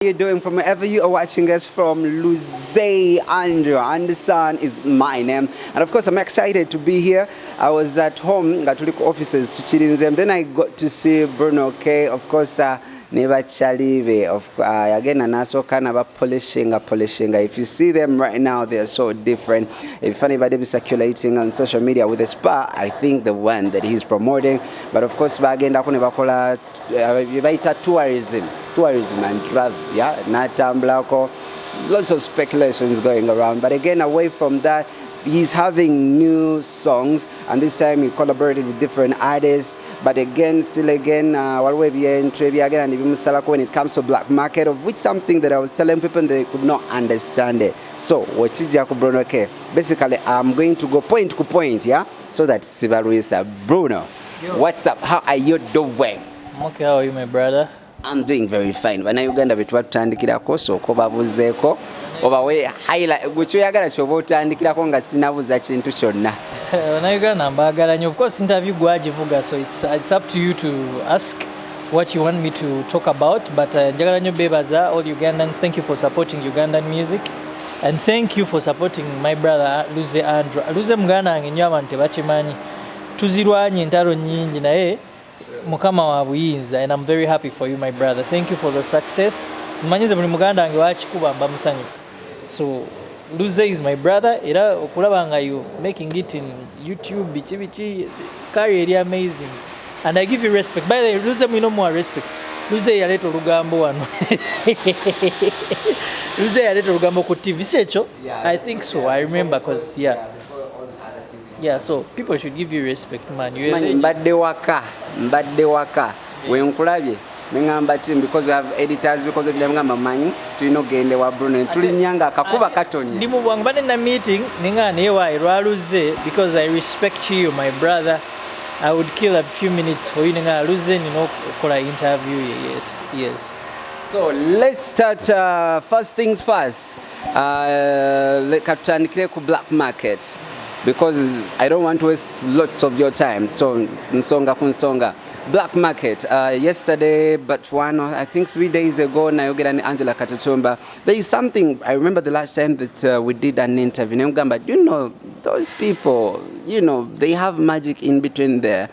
You doing from wherever you are watching us from? Luze Andrew Anderson is my name, and of course I'm excited to be here. I was at home got to look offices to Chirinzem, then I got to see Bruno K, of course never chalive of again and also kind of a polishing. If you see them right now, they are so different. If anybody be circulating on social media with a spa, I think the one that he's promoting, but of course bagenda kunebakola tourism and travel, yeah, Natamblako, lots of speculations going around. But again, away from that, he's having new songs, and this time he collaborated with different artists. But again, when it comes to black market, of which something that I was telling people they could not understand it. So, Bruno K. Basically, I'm going to go point to point, yeah, so that Sivaruisa Bruno. Yo. What's up? How are you doing? I'm okay. How are you, my brother? I'm doing very fine. Bana Uganda betwatandikirako soko babuzeeko oba we highlight gwekyagala kyoba otandikirako nga sinabuza kintu kyonna. Bana Uganda mbagala nnyo. Of course interview gwagivuga, so it's up to you to ask what you want me to talk about, but njagala nnyo bebaza all Ugandans. Thank you for supporting Ugandan music, and thank you for supporting my brother Luze Andrew. Luze muganda wange nnyo abantu tebakimanyi. Tuzirwanye entalo nnyingi naye mukama wa buyinza, and I'm very happy for you, my brother. Thank you for the success. Mmanyize buli muganda wange wakikuba mba musanyufu. So Luze is my brother, era okulaba nga you making it in YouTube bichi career is amazing, and I give you respect. By the way, Luze mwino more respect. Luze yaleta olugambo wano. Luze yaleta olugambo ku TV secho. I think so. I remember cause yeah, so people should give you respect, man. Mbadde waka wenkulabye ngamba team because we have editors, because of them ngamba manyi tulino gende wa Bruno tulinyanga akakuba katonye ndi mu bwangu bade na meeting ninga newa Luze because I respect you, my brother. I would kill a few minutes for you ninga Luze kola interview. Yes. So let's start first things first. Katandikire ku black market, because I don't want to waste lots of your time. So Nsonga black market yesterday, but I think 3 days ago, Nayogira and Angela Katatumba, there is something. I remember the last time that we did an interview, but those people, they have magic in between there.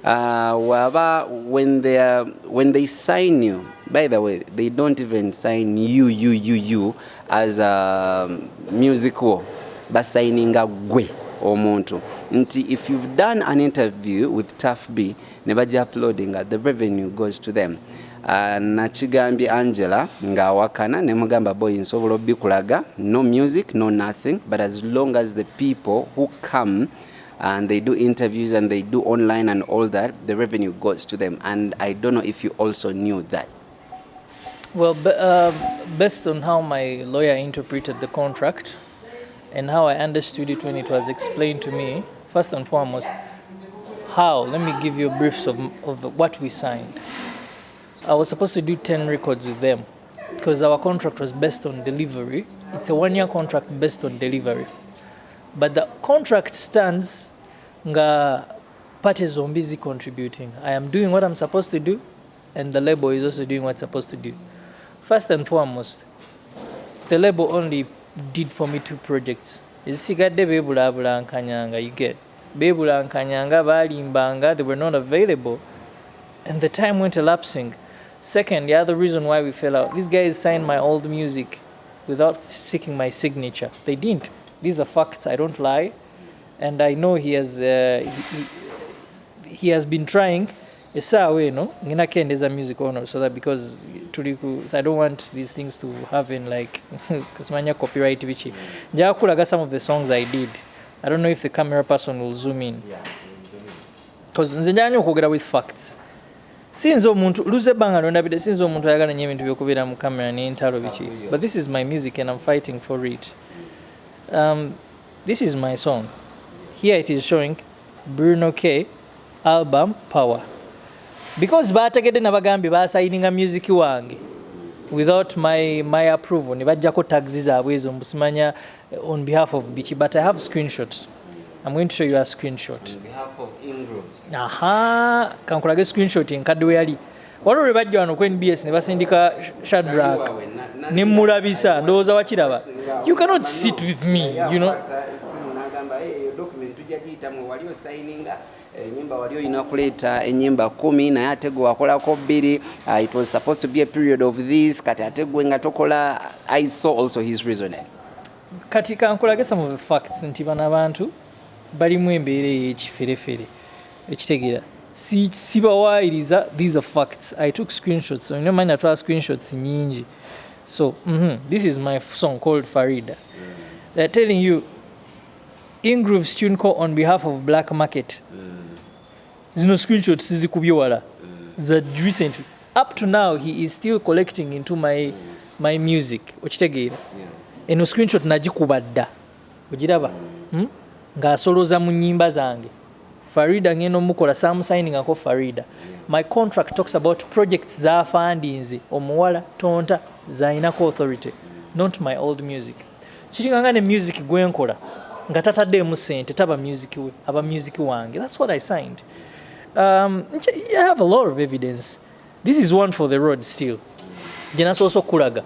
When they sign you, by the way, they don't even sign you as a musical, but signing a gwe omuntu. If you've done an interview with Tough B, never uploading, the revenue goes to them. Nachigambi Angela nga wakana nemugamba boy nsobola bikulaga, no music, no nothing, but as long as the people who come and they do interviews and they do online and all that, the revenue goes to them. And I don't know if you also knew that. Well, based on how my lawyer interpreted the contract and how I understood it when it was explained to me, first and foremost, let me give you a brief of what we signed. I was supposed to do 10 records with them because our contract was based on delivery. It's a 1-year contract based on delivery. But the contract stands nga parties are busy contributing. I am doing what I'm supposed to do, and the label is also doing what it's supposed to do. First and foremost, the label only did for me 2 projects. Isigadde bebulabula nkanyanga, you get. Bebula nkanyanga balimbanga, they were not available, and the time went elapsing. Second, the other reason why we fell out, these guys signed my old music without seeking my signature. They didn't. These are facts, I don't lie. And I know he has been trying ngina kende as a music owner, so that because I don't want these things to happen like kusmanya copyright bichi. Njakulaga some of the songs I did. I don't know if the camera person will zoom in. Because nzenjanyo kugera with facts. Sinzo omuntu Luze banga ndabide sinzo omuntu ayagala nnyo ebintu byokubira mu camera ne ntalo bichi. But this is my music and I'm fighting for it. This is my song. Here it is showing Bruno K album Power. Because bategede nabagambi basayininga music wange without my approval, ne bajjako taxi zaabwe ezo mbusimanya on behalf of Bichi, but I have screenshots. I'm going to show you a screenshot. On behalf of Ingrooves. Kankulage screenshot enkadde we yali. waliwo lwe bajja wano ku NBS ne basindika Shadrack ne mulabisa ndowooza wakiraba. You cannot sit with me, you know. Waliwo signinga enyimba waliyo ina kuleta enyimba 10 naye ate gwe wakolako 2. It was supposed to be a period of this kati ate gwe nga tokola. I saw also his reasoning. Kati kankolage some of the facts nti bano abantu balimu embeera ey'ekiferefere ekitegeera sibawayiriza. These are facts. I took screenshots, so you know mine natwala screenshots nyingi. So this is my song called Faridah. They're telling you Ingroove's tune call on behalf of Black Market. Zino screenshots zikubye wala. That recently, up to now, he is still collecting into my music. Okitegeera. Eno screenshot nagikubadda. Ogiraba? Ng'asoloza mu nnyimba zange. Faridah ngeno mukola some signing ako Faridah. My contract talks about projects za fundinze omuwala tonta zainako authority, not my old music. Kiringanga ne music gwenkola nga tataddemu sente taba music we aba music wange. That's what I signed. I have a lot of evidence. This is one for the road still. Jenasoso kulaga.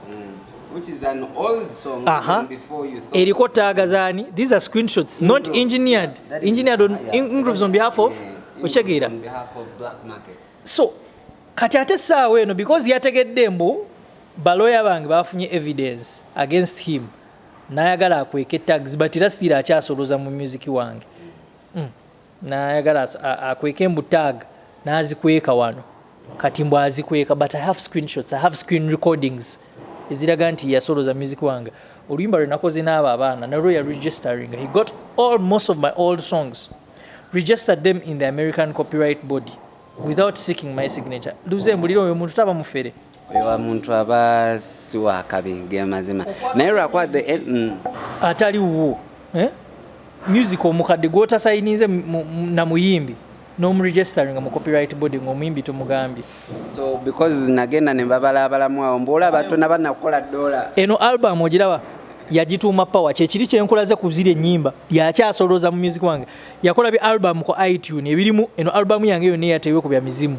Which is an old song before you thought. Eriko tagazani. These are screenshots, not engineered. Engineered on Ingrooves on behalf of Ochegira. On behalf of Black Market. So, kati ate saawa eno because yategedde mbu baloya bange bafunye evidence against him. Nayagala akweke tags but era still akyasoloza mu music wange. Nayagala akweke mbu tag nazikweka wano. Kati mbu azikweka but I have screenshots, I have screen recordings. Eziraga nti yasoloza music wange. Oluyimba lwe nakoze n'abo abaana na royal registering. He got most of my old songs, registered them in the American copyright body without seeking my signature. Luze mbuliro oyo muntu taba mufere. Oyo muntu aba siwa kabinge mazima. Naye lwakwaze atali wo. Music omukadde gwota sayinize na muyimbi. No registering mu copyright body ng'omuyimbi tomugambye. So because nagenda ne babalabalamu awo mbola batona banakola dola. Eno album ogiraba yagituuma power kyekiri kyenkolaze ku zire ennyimba yakyasoloza mu music wange. Yakola bi album ko iTunes ebirimu eno album yange yonna yatewe ku bya mizimu.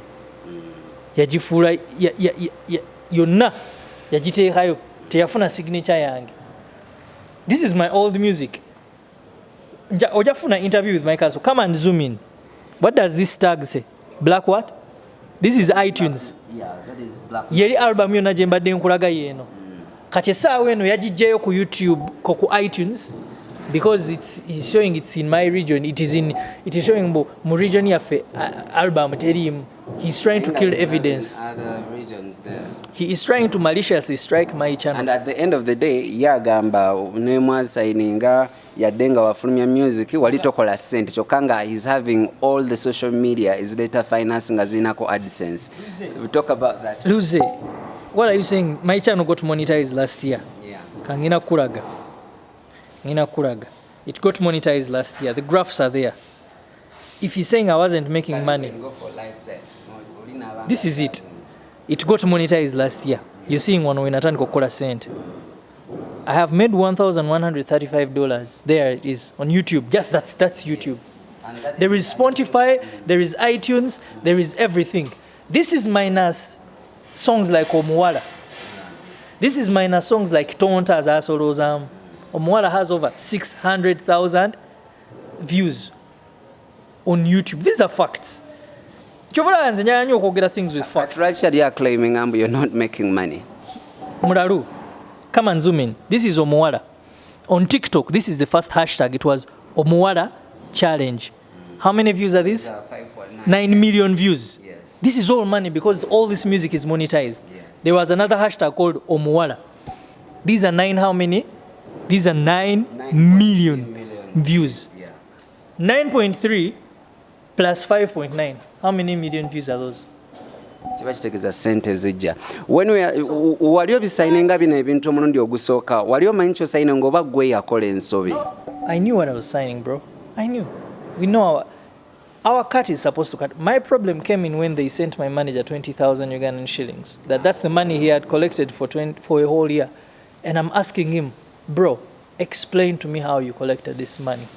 Yagifuula yonna yagiteekayo teyafuna signature yange. This is my old music. Ojafuna interview with my cousin. Come and zoom in. What does this tag say? Black what? This is iTunes. Yeah, that is Black. Yeri album yonna gye mbadde nkulaga yeno. Kati saawa eno yagijjayo ku YouTube ko ku iTunes because it's showing it's in my region. It is showing mu region yaffe album terimu. He's trying to kill evidence. Other regions there. He is trying to maliciously strike my channel. And at the end of the day, yagamba ne mwasigninga yadenga wafulumya music walitokola sente chokanga he's having all the social media is data financing azinako AdSense. We talk about that. Luze, what are you saying? My channel got monetized last year. Yeah. Kangina kuraga. It got monetized last year. The graphs are there. If he's saying I wasn't making money, go for lifetime. this is it. It got monetized last year. You're seeing one when Atan Kokola sent. I have made $1,135. There it is on YouTube. Just that's YouTube. There is Spotify, there is iTunes, there is everything. This is minus songs like Omuwala. This is minus songs like Tonta Zasolozam. Omuwala has over 600,000 views on YouTube. These are facts. Things with facts. Actually, you are claiming you're not making money. Muraru, come and zoom in. This is Omuwala. On TikTok, this is the first hashtag. It was Omuwala Challenge. How many views are these? 9 million views. Yes. This is all money because all this music is monetized. Yes. There was another hashtag called Omuwala. These are 9 how many? These are 9 million views. Yeah. 9.3 plus 5.9. How many million views are those? Kiba kitegeza sente zijja. When wali obisayininga bino ebintu omulundi ogusooka wali omanyi kyosayina ng'oba gwe yakola ensobi. I knew what I was signing, bro. I knew. We know our cut is supposed to cut. My problem came in when they sent my manager 20,000 Ugandan shillings. That's the money he had collected for a whole year. And I'm asking him, bro, explain to me how you collected this money.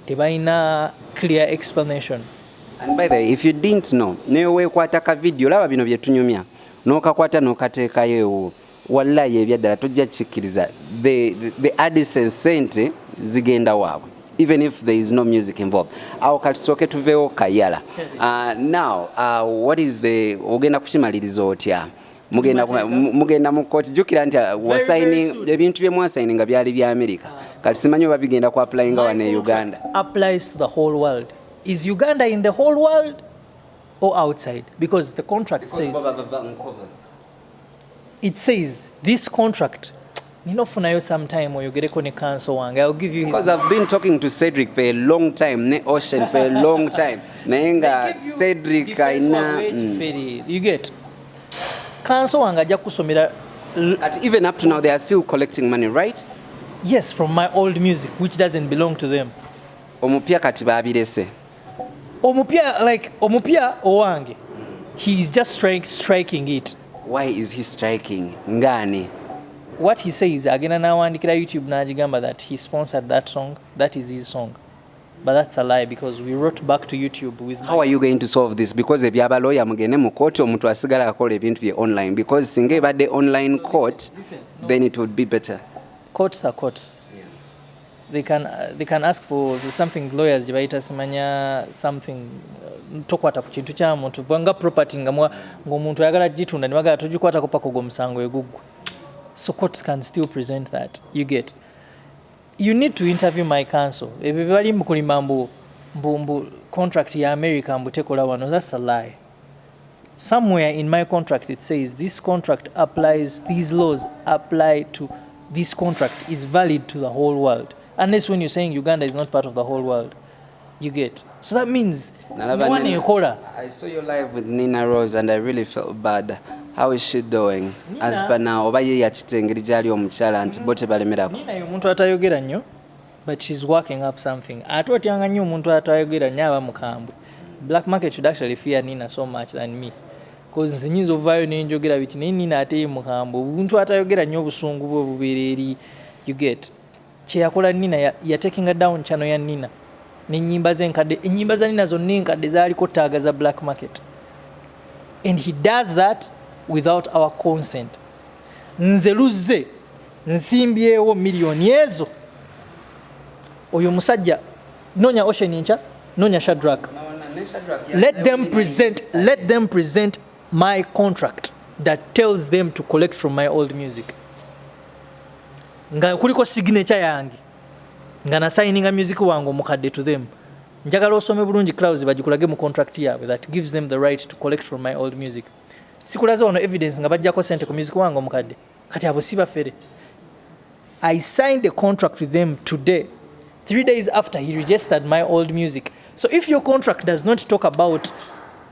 Tebaina clear explanation. And by the way, if you didn't know, newe kwata ka video laba bino bye tunyumya n'okakwata n'okateekayo ewo wallahi ebyaddala tojja kikkiriza the AdSense sente zigenda waabwe even if there is no music involved. Awo katusooke tuveewo kayala. Now, what is the ogenda kukimaliriza otya? Mugenda mu court jukira nti wasigning ebintu bye mwasigning nga byali bya America. Kati simanyi oba bigenda ku apply nga wane Uganda. Applies to the whole world. Is Uganda in the whole world or outside? Because the contract says it says this contract ninofunayo sometime oyogereko ne cancel wange. I'll give you his because I've been talking to Cedric for a long time, ne Ocean for a long time. Nayenga Cedric aina you get cancel wange ajja kusomera even up to now they are still collecting money, right? Yes, from my old music which doesn't belong to them. Omupya kati babirese. Omupya owange. He is just striking it. Why is he striking? Ngani? What he says, agenda nawandikira YouTube najigamba that he sponsored that song. That is his song. But that's a lie because we wrote back to YouTube with. How are you going to solve this? Because ebyaba lawyer mugende mu court omuntu asigala akola ebintu bye online because singe badde online court then it would be better. Courts are courts. They can ask for something lawyers jibaita simanya something tokwata ku kintu kya muntu banga property ngomuntu ayagala gitunda nibaga tojikwata ko pako go musango eguggu. So courts can still present that. You get. You need to interview my counsel. If bali mukulima mbu contract ya America mbu tekola wano, that's a lie. Somewhere in my contract it says this contract applies, these laws apply to this contract is valid to the whole world. Unless when you're saying Uganda is not part of the whole world. You get. So that means I saw you live with Nina Rose and I really felt bad. How is she doing? Nina, as per now, oba ye yakitengeri jali omukyala nti bote balemerako. Nina y'omuntu atayogera nnyo, but she's working up something. Ate otyanga nnyo omuntu atayogera nnyo aba mukambwe. Black market should actually fear Nina so much than me. Because nze nyinza ovaayo nenjogera biti naye Nina ate ye mukambwe. Omuntu atayogera nnyo obusungu bwe obubeereri. You get. Kye yakola Nina ya taking down channel ya Nina. N'ennyimba z'enkadde, ennyimba za Nina zonna enkadde zaaliko ttaaga za black market. And he does that without our consent. Nze luzze nsimbyewo miliyoni ezo. Oyo musajja nonya Ocean Incha, nonya Shadrack. Let them present my contract that tells them to collect from my old music. Nga kuliko signature yange. Nga na signing a music wangu omukadde to them. Njagala osome bulungi clause bagikulage mu contract yaabwe that gives them the right to collect from my old music. Sikulaze ono evidence nga bajjako sente ku music wangu omukadde. Kati abo si bafere. I signed a contract with them today, 3 days after he registered my old music. So if your contract does not talk about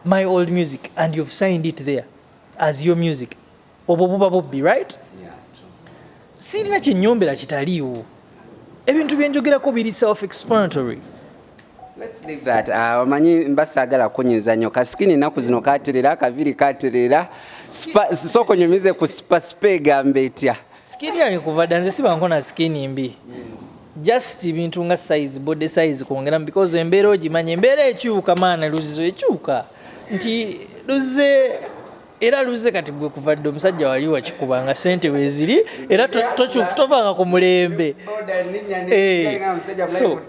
my old music and you've signed it there as your music, obobuba right? Yeah, true. Sirina kye nnyombera kitaliiwo. Ebintu byenjogerako biri self-explanatory. Let's leave that. Omanyi mbasagala kunyinza nnyo kasikini naku zino katerera akaviri katerera soko nyumize ku spa gambe etya. Skini yange kuva danze siba nkona skini mbi. Just ibintu nga size, body size kwongera because embeera ogimanya embeera ekyuka maana luzizo ekyuka. Nti luze kati gwe kuvadde omusajja wali wakikubanga sente weeziri era tovanga ku mulembe. So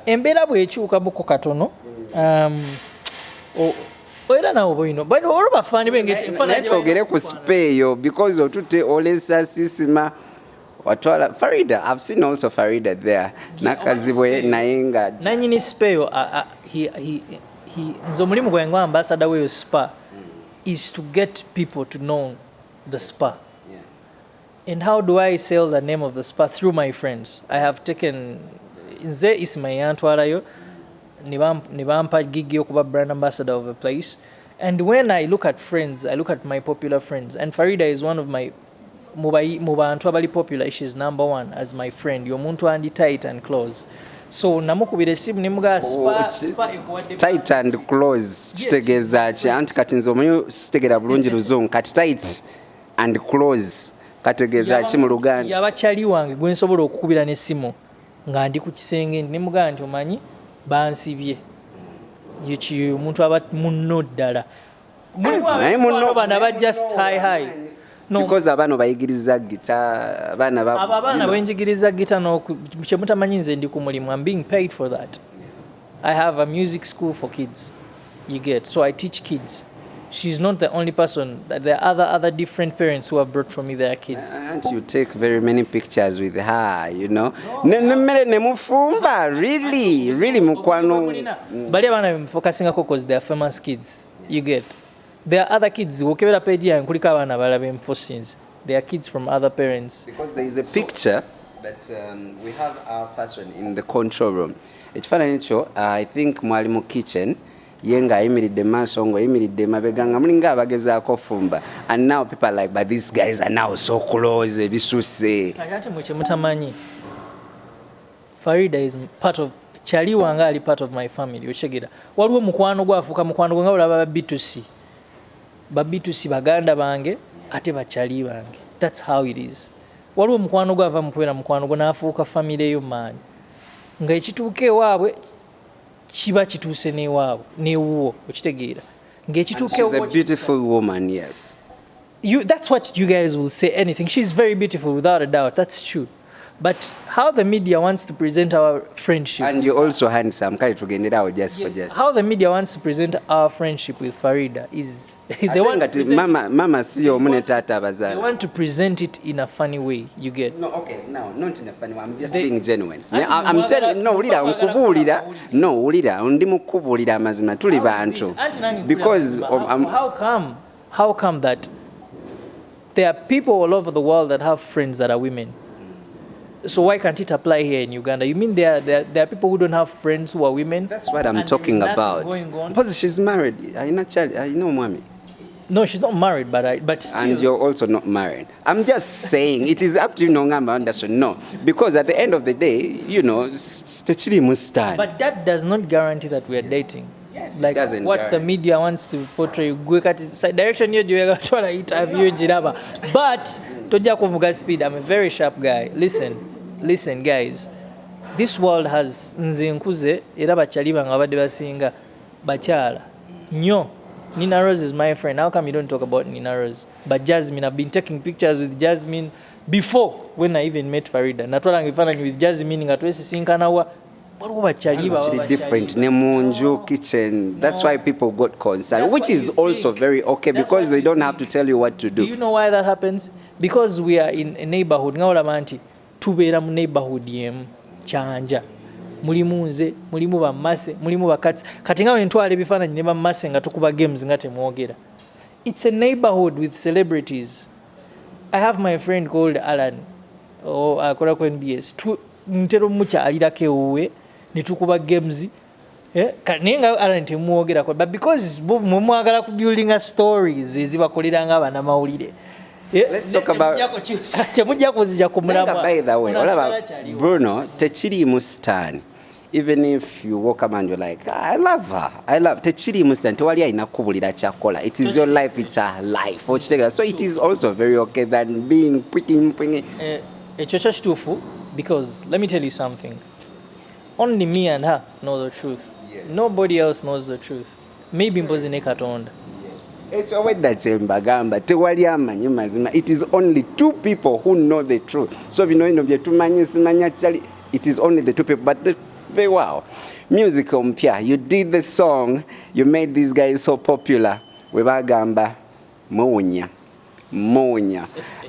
embeera bwekyuka buko katono era nawo bwino olwo bafaani bengetogere ku speyo because otute olesa sisima watwala Faridah. I've seen also Faridah there. Nakazibwe nayenga nanyini speyo nze omulimu gwange nga ambassador w'eyo spa is to get people to know the spa. Yeah. And how do I sell the name of the spa? Through my friends. I have taken nze Ismail Antwalayo nibampa gig yokuba brand ambassador of a place. And when I look at friends, I look at my popular friends. And Faridah is one of my mubantu abali popular. She's number one as my friend. Yomuntu andi tight and close. So namukubira simu nimuga spa tight and close kitegeeza ki anti kati nze omanyi sitegera bulungi luzungu kati tight and close kategeeza ki mu Luganda. Yabachali wange gwe nsobola okukubira n'essimu nga ndi ku kisenge nimuga nti omanyi bansibye yichi omuntu aba munno ddala mulimu bana just high no because abano bayigiriza gita abana benjigiriza gita no kyemutamanyi nze ndi ku mulimu. I'm being paid for that. I have a music school for kids, you get, so I teach kids. She's not the only person. There are other different parents who have brought for me their kids. And you take very many pictures with her, you know. Really mukwano. Bali abana focusing because they are famous kids, you get. There are other kids who kebera page ya nkulika abana balabe mfosins. They are kids from other parents. Because there is a picture, but we have our person in the control room. I think mwalimu kitchen yenga ayimiridde maaso ngo ayimiridde mabega nga mulinga abagezaako fumba, and now people are like, but these guys are now so close ebisuse. Ate mwe mutamanyi Faridah is part of Chali wanga ali part of my family. Ochegera waliwo mukwano gwafuka mukwano nga olaba babitusi baganda bange ate bachali bange. That's how it is. Waliwo mukwano gwava mukwera mukwano gonaafuuka family eyo maanyi nga ekituuka ewaabwe kiba kituuse n'ewaabwe n'ewuwo okitegeera ng'ekituuka she's a beautiful woman, yes. That's what you guys will say anything. She's very beautiful without a doubt. That's true. But how the media wants to present our friendship, and you're also handsome, kale tugendera awo just for just. How the media wants to present our friendship with Faridah is they want to mama siyo omune tata abazaala. They want to present it in a funny way, you get. No, okay, no, not in a funny way. I'm just being genuine. I'm telling no, ulira nkubuulira, no, ulira ndi mukubuulira amazima tuli bantu. Because how come that there are people all over the world that have friends that are women? So why can't it apply here in Uganda? You mean there are people who don't have friends who are women? That's what I'm talking about. Because she's married. I know mommy. No, she's not married, but still. And you're also not married. I'm just saying it is up to you, Nongamba Anderson. No, because at the end of the day, you know, Techiri must stand. But that does not guarantee that we are dating. Yes, like what the media wants to portray. Direction you do try to interview Jiraba. But toja kuvuga speed. I'm a very sharp guy. Listen, guys. This world has nze nkuze era bachali bangabadde basinga bachala. Nyo. Nina Rose is my friend. How come you don't talk about Nina Rose? But Jasmine, I've been taking pictures with Jasmine before when I even met Faridah. Natwala ngifananyi with Jasmine ngatwese sinkanawa. Different Nemunju kitchen. That's why people got concerned, which is also very okay because they don't have to tell you what to do. Do you know why that happens? Because we are in a neighborhood. Ngaola manti tubeera mu neighborhood yemu chanja. Mulimu nze, mulimu bammase, mulimu bakati. Kati nga wentwala ebifaananyi ne bammase nga tukuba games nga temwogera. It's a neighborhood with celebrities. I have my friend called Alan. Akola ku NBS. Ntero mucha alirako ewuwe. Nitukuba games kanenga Alan temwogera ko, but because mwagala ku building stories ezibakolera nga bana mawulire. Let's talk about by the way, Bruno, Techiri Mustan. Even if you walk around and you're like, I love her. Techiri Mustan. Tewali ayina kubulira chakola. It is your life, it's her life. So it is also very okay than being picking. Ekyo kituufu because let me tell you something. Only me and her know the truth. Yes. Nobody else knows the truth. Maybe mpozi ne Katonda. It is only two people who know the truth. So if you know it is only the two people. But wow. Music mpya. You did the song. You made these guys so popular. Webagamba Monya.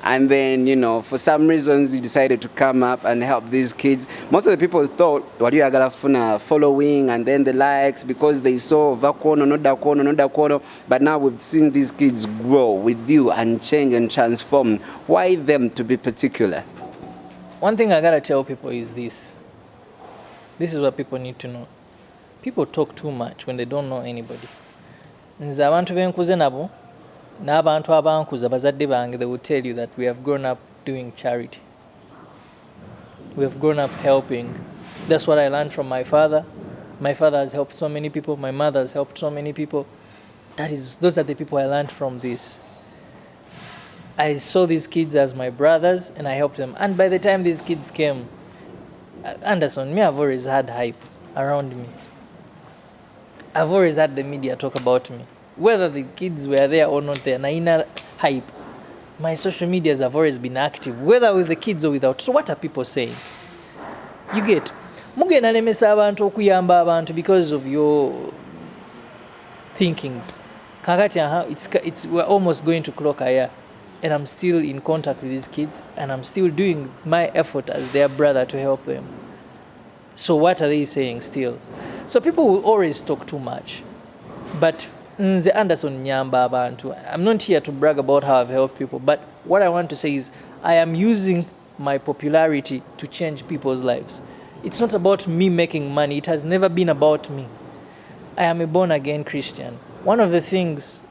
And then, you know, for some reasons you decided to come up and help these kids. Most of the people thought what you are following and then the likes because they saw Vakono, not Dakono. But now we've seen these kids grow with you and change and transform. Why them to be particular? One thing I gotta tell people is this. This is what people need to know. People talk too much when they don't know anybody. Nze abantu benkuze nabo n'abantu abankuza bazadde bange, they will tell you that we have grown up doing charity. We have grown up helping. That's what I learned from my father. My father has helped so many people. My mother has helped so many people. Those are the people I learned from this. I saw these kids as my brothers and I helped them. And by the time these kids came, Anderson, me, I've always had hype around me. I've always had the media talk about me. Whether the kids were there or not there, naina hype. My social medias have always been active, whether with the kids or without. So what are people saying? You get. Mugenda nemesa abantu okuyamba abantu because of your thinkings. Kakati we're almost going to clock a year, and I'm still in contact with these kids, and I'm still doing my effort as their brother to help them. So what are they saying still? So people will always talk too much. But nze Anderson nyamba abantu. I'm not here to brag about how I've helped people, but what I want to say is I am using my popularity to change people's lives. It's not about me making money. It has never been about me. I am a born-again Christian. One of the things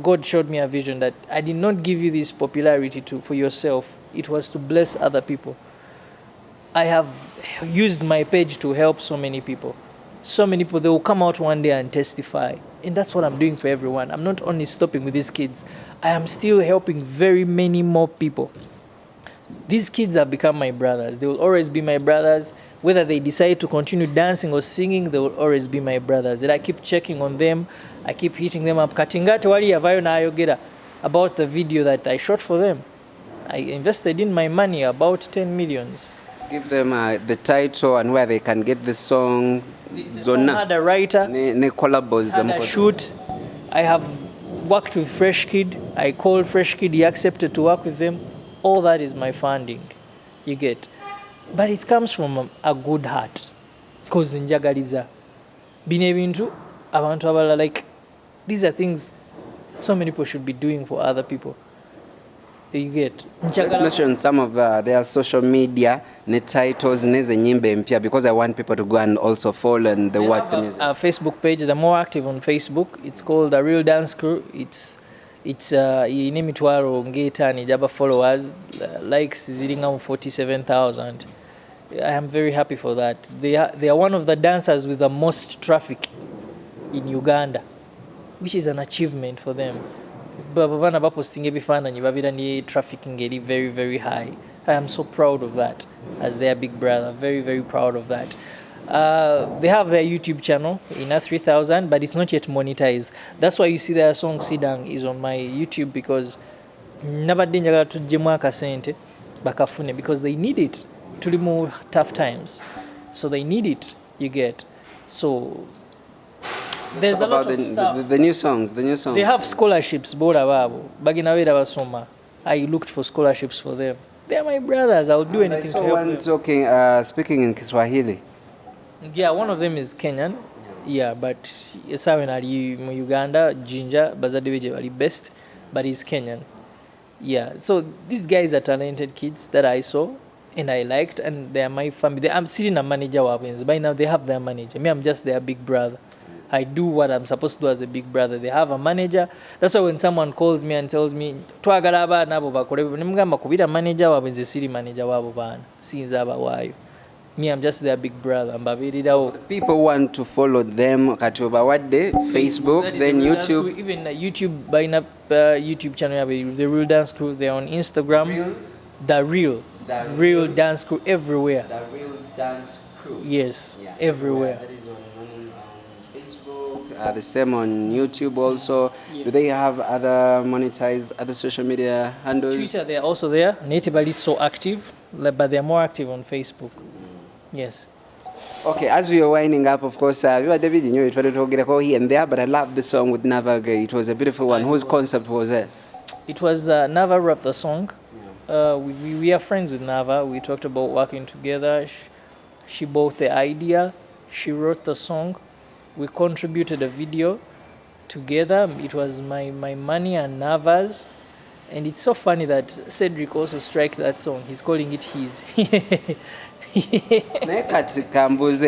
God showed me a vision that I did not give you this popularity for yourself. It was to bless other people. I have used my page to help so many people. So many people, they will come out one day and testify. And that's what I'm doing for everyone. I'm not only stopping with these kids. I am still helping very many more people. These kids have become my brothers. They will always be my brothers. Whether they decide to continue dancing or singing, they will always be my brothers. And I keep checking on them. I keep hitting them up. Katingate wali yavayo na ayogera about the video that I shot for them. I invested in my money about 10 millions. Give them the title and where they can get the song. The song had a writer, had a shoot. I have worked with Fresh Kid. I called Fresh Kid. He accepted to work with them. All that is my funding. You get. But it comes from a good heart. Because njagaliza. Bino ebintu abantu abala, like, these are things so many people should be doing for other people. You get. Let's mention some of their social media, ne titles, ne nyimbe mpya, because I want people to go and also follow and watch the music. Our Facebook page, they're more active on Facebook. It's called The Real Dance Crew. It's inemitwaro ngeta jaba followers, likes ziringa 47,000. I am very happy for that. They are one of the dancers with the most traffic in Uganda, which is an achievement for them. Babana baposting ebifaananyi babira ni trafficking eri very, very high. I am so proud of that as their big brother. Very, very proud of that. They have their YouTube channel, Ina 3000, but it's not yet monetized. That's why you see their song Sidang is on my YouTube, because nabadde njagala tujjemu akasente bakafune, because they need it to remove tough times. So they need it, you get. So there's a lot of stuff. The new songs. They have scholarships, bora babo. Bagina wera basoma. I looked for scholarships for them. They are my brothers. I would do anything to help them. Speaking in Kiswahili. Yeah, one of them is Kenyan. Yeah, but Sawen ali mu Uganda, Jinja, Bazadiweje ali best, but he's Kenyan. Yeah, so these guys are talented kids that I saw and I liked, and they are my family. I'm sitting a manager wabens. By now they have their manager. Me, I'm just their big brother. I do what I'm supposed to do as a big brother. They have a manager. That's why when someone calls me and tells me, twagala abaana abo bakole, nimugamba kubira manager wabwe nze siri manager wabo baana. Sinza abawayo. Me, I'm just their big brother. So people want to follow them. Katuba what day? Facebook, then YouTube. Even YouTube, buying up YouTube channel, The Real Dance Crew. They're on Instagram. The Real Dance Crew everywhere. The Real Dance Crew. Yes, yeah, everywhere. That is on Facebook. The same on YouTube also. Yeah. Do they have other monetized, other social media handles? Twitter, they're also there. Natively is so active, but they're more active on Facebook. Yes. Okay, as we are winding up, of course, you are David, you know, we tried to talk here and there, but I love the song with Navaga. It was a beautiful one. Whose concept was it? It was Nava wrote the song. Yeah. We are friends with Nava. We talked about working together. She bought the idea. She wrote the song. We contributed a video together. It was my money and Nava's. And it's so funny that Cedric also struck that song. He's calling it his.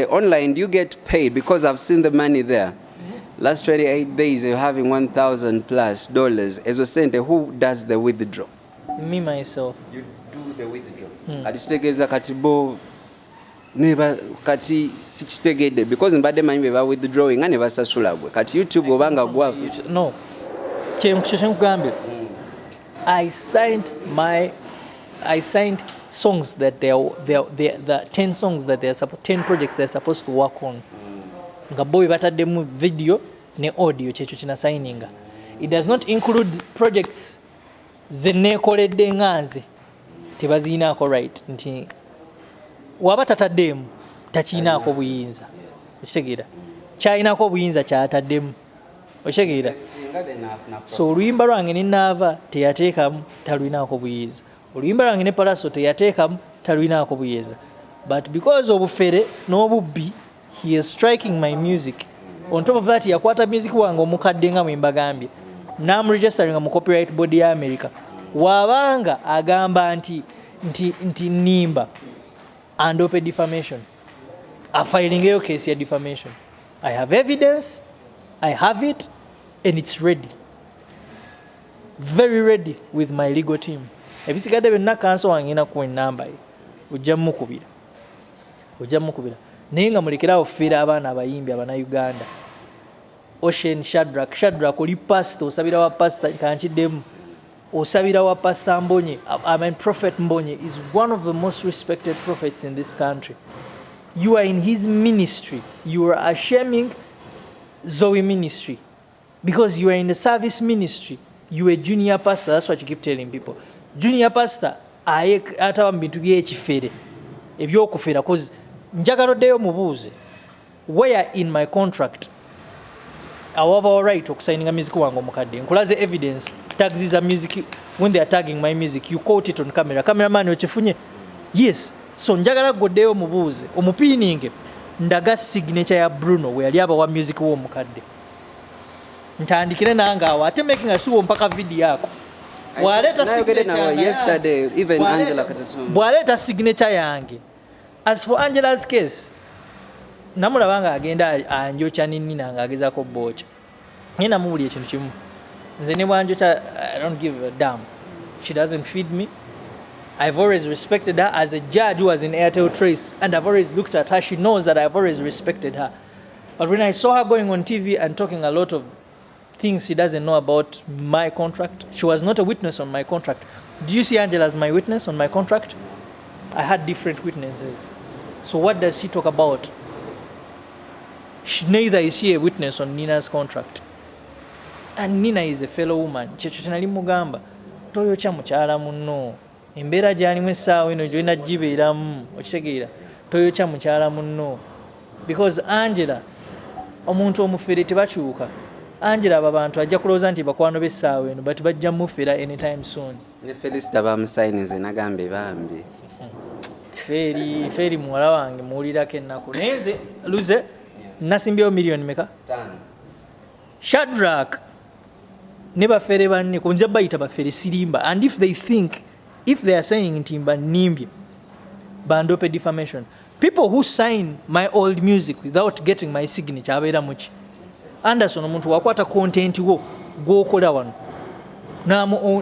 Online, do you get paid? Because I've seen the money there. Mm-hmm. Last 28 days, you're having $1,000+. As we said, who does the withdraw? Me, myself. You do the withdraw. Katitegeza katibo neba kati sikitegede because mbadde manyi beba withdrawing ane basasula bwe kati YouTube obanga gwafu. No. Kyenkugambe. I signed songs that the 10 songs that 10 projects they're supposed to work on. nga boy bataddemu video ne audio kyekyo kina signinga. It does not include projects ze neekoledde nganze tebaziinaako right nti waba tataddemu takiinaako buyinza okitegeera kyayinaako obuyinza kyataddemu okitegeera. So oluyimba lwange ne naava teyateekamu talwinaako buyinza, oluyimba lwange ne Palaso teyateekamu talwinaako buyinza, but because obufere n'obubbi he is striking my music. On top of that yakwata music wange omukadde nga mwembagambye namregisteringa mu copyright board ya America wabanga agamba nti nimba and open defamation afilingeyo case ya defamation. I have evidence, I have it and it's ready, very ready with my legal team. Ebisigadde byonna kanso wange nakuwa enamba ye ojja mukubira naye nga mulekerawo feera abaana abayimbi abana Uganda. Ocean Shadrack oli pastor osabira wa pastor kankiddemu osabira wa pastor Mbonye. I mean Prophet Mbonye is one of the most respected prophets in this country. You are in his ministry. You are ashaming Zoe ministry because you are in the service ministry. You are a junior pastor. That's what you keep telling people. Junior pastor atawa bintu byekifere ebyokufera cause njagalo deyo mubuuze where in my contract awaba all right okusigninga music wange omukadde nkulaze evidence tags za music when they are tagging my music you quote it on camera. Cameraman okifunye? Yes. So njagala goddeyo mubuuze omupiininge ndaga signature ya Bruno we yali abawa music wo omukadde ntandikire nange awo ate making sure mpaka video yako bwaleta signature yesterday even Angela Katatumba bwaleta signature yange. As for Angela's case namulabanga agenda anjocha nini nanga agezaako bocha nina muli ekintu kimu nze ne bwanjocha I don't give a damn. She doesn't feed me. I've always respected her as a judge who was in Airtel Trace, and I've always looked at her. She knows that I've always respected her. But when I saw her going on TV and talking a lot of things she doesn't know about my contract, she was not a witness on my contract. Do you see Angela as my witness on my contract? I had different witnesses. So what does she talk about? Neither is she a witness on Nina's contract. And Nina is a fellow woman. Kyekyo kinali mugamba toyokya mukyala munno. Embeera gy'alimu essaawa eno gy'olina gibeeramu okitegeera toyokya mukyala munno because Angela omuntu omufere tebakyuka. Angela abo abantu ajja kulowooza nti bakwano b'essaawa eno but bajja mufera anytime soon. ne Felicita bamusayininze nagambe bambi Feri muwala wange muwulirako ennaku naye nze luze nasimbyewo miliyoni meka 5. Shadrack ne bafere banne kunja bayita bafere sirimba and if they are saying nti mba nimbye bandope defamation. People who sign my old music without getting my signature abeera muki? Anderson omuntu wakwata content wo gwokola wano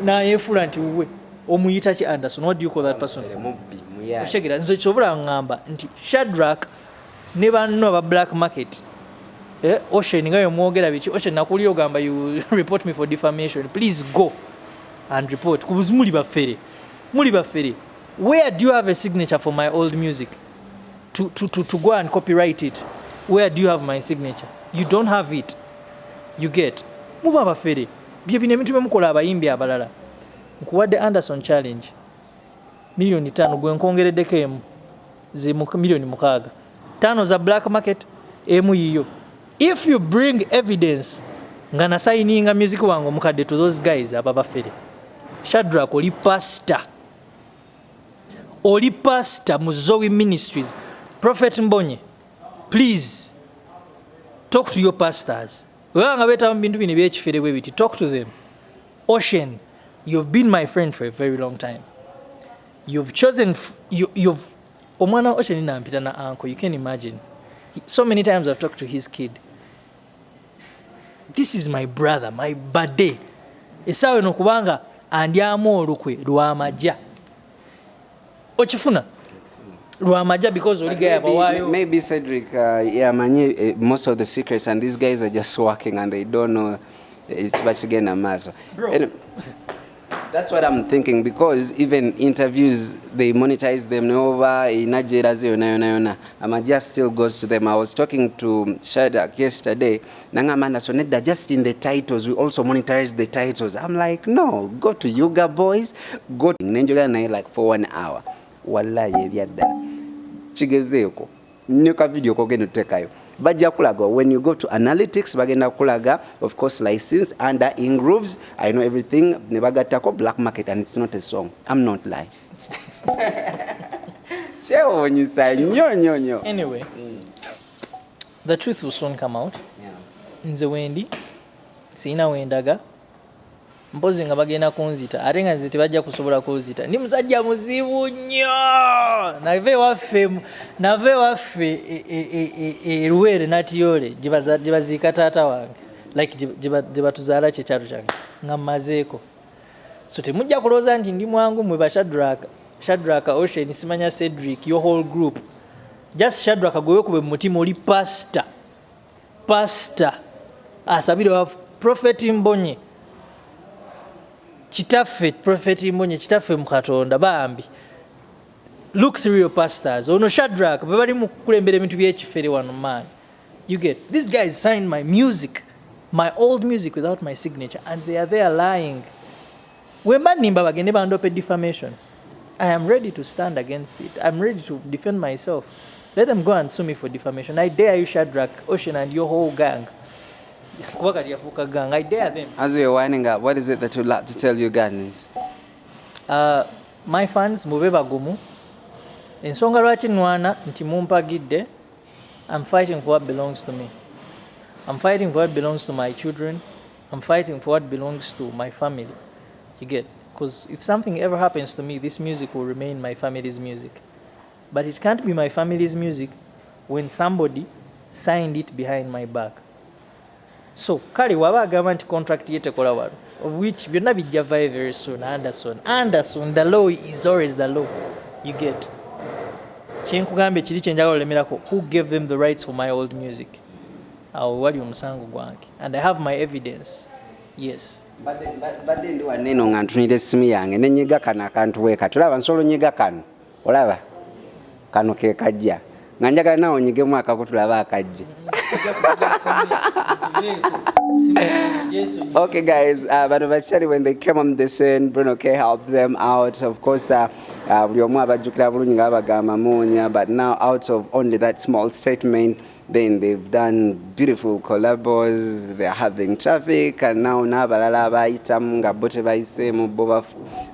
nayeefula nti wuwe omuyita ki Anderson? What do you call that person? Oshegera nze kyobula ngamba nti Shadrack ne banno aba black market Ocean nga yomwogera biki Ocean nakuli ogamba you report me for defamation. Please go and report kubuzi muli bafere. Where do you have a signature for my old music to go and copyright it? Where do you have my signature? You don't have it. You get muba bafere bye bine bintu bemukola abayimbi abalala. Nkuwadde Anderson challenge miliyoni 5 gwe nkongereddeko emu ze miliyoni 6 5 za black market emu yiyo. If you bring evidence nga nasayininga music wange omukadde to those guys aba bafere. Shadrack oli pastor mu Zoe Ministries. Prophet Mbonye, please talk to your pastors. Wanga beta bintu bine byekifere bwe biti, talk to them. Ocean, you've been my friend for a very long time. You've chosen you've omwana Ocean nampita na uncle, you can imagine. So many times I've talked to his kid. This is my brother, my buddy. Esawe no kubanga andyamu olukwe lwamajja. Ochifuna lwamajja because oliga abawayo. Maybe Cedric manye most of the secrets and these guys are just working and they don't know it's much again a matter. Bro. That's what I'm thinking, because even interviews, they monetize them over in Nigeria. Just still goes to them. I was talking to Shadak yesterday. Nangamanda Soneda, just in the titles, we also monetize the titles. I'm like, no, go to Yoga Boys, go to Nenjoga like for 1 hour. Wallahi yadda. Chigezeko. Nyoka video kogeno tekayo. Bajja kulaga when you go to analytics bagenda kulaga, of course, license under in grooves. I know everything. Nebagatako black market, and it's not a song. I'm not lying. Anyway, the truth will soon come out. Nze wendi sina wendaga mpozi nga bagenda kunzita ate nga nze tebajja kusobola kunzita ndi musajja muzibu nnyo nave waffe Luwere Natiyole gye baziika taata wange like gye batuzaala kyekyalo kyange nga mmazeeko, so temujja kulooza nti ndi mwangu mwe ba Shadrack, Ocean, simanya Cedric, your whole group. Just Shadrack gwe kube mu mutima oli pastor asabire wa Prophet Mbonye kitaffe Prophet Mbonye kitaffe mu Katonda bambi. Look through your pastors. Ono Shadrack bali mu kulembera ebintu by'ekifere wano man. You get, these guys signed my music, my old music, without my signature, and they are there lying. Wemba nimba bagende bandope defamation. I am ready to stand against it. I'm ready to defend myself. Let them go and sue me for defamation. I dare you, Shadrack, Ocean, and your whole gang. I dare them. As you're winding up, what is it that you'd like to tell Ugandans? My fans, mube bagumu. Ensonga lwaki nwana nti mumpagidde. I'm fighting for what belongs to me. I'm fighting for what belongs to my children. I'm fighting for what belongs to my family. You get? Because if something ever happens to me, this music will remain my family's music. But it can't be my family's music when somebody signed it behind my back. So, kale waba agamba nti contract yetekola wano, of which byonna bijja very soon. Anderson, the law is always the law. You get? Kyenkugambye kiri kyenjagala olemerako. Who gave them the rights for my old music? Awo wali omusango gwange. And I have my evidence. Yes. Badde ndi waneno nga ntunira essimu yange ne nyiga kano akantu weeka. Tulaba nsolo nyiga kano. Olaba? Kano ke kajja. Nga njagala nawe onyigemu akako tulaba akajja. Okay, guys, but eventually when they came on the scene, Bruno K helped them out. Of course, but now out of only that small statement, then they've done beautiful collabos. They're having traffic, and now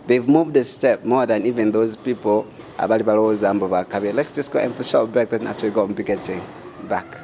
they've moved a step more than even those people. Let's just go end the show back, then after go and be getting back.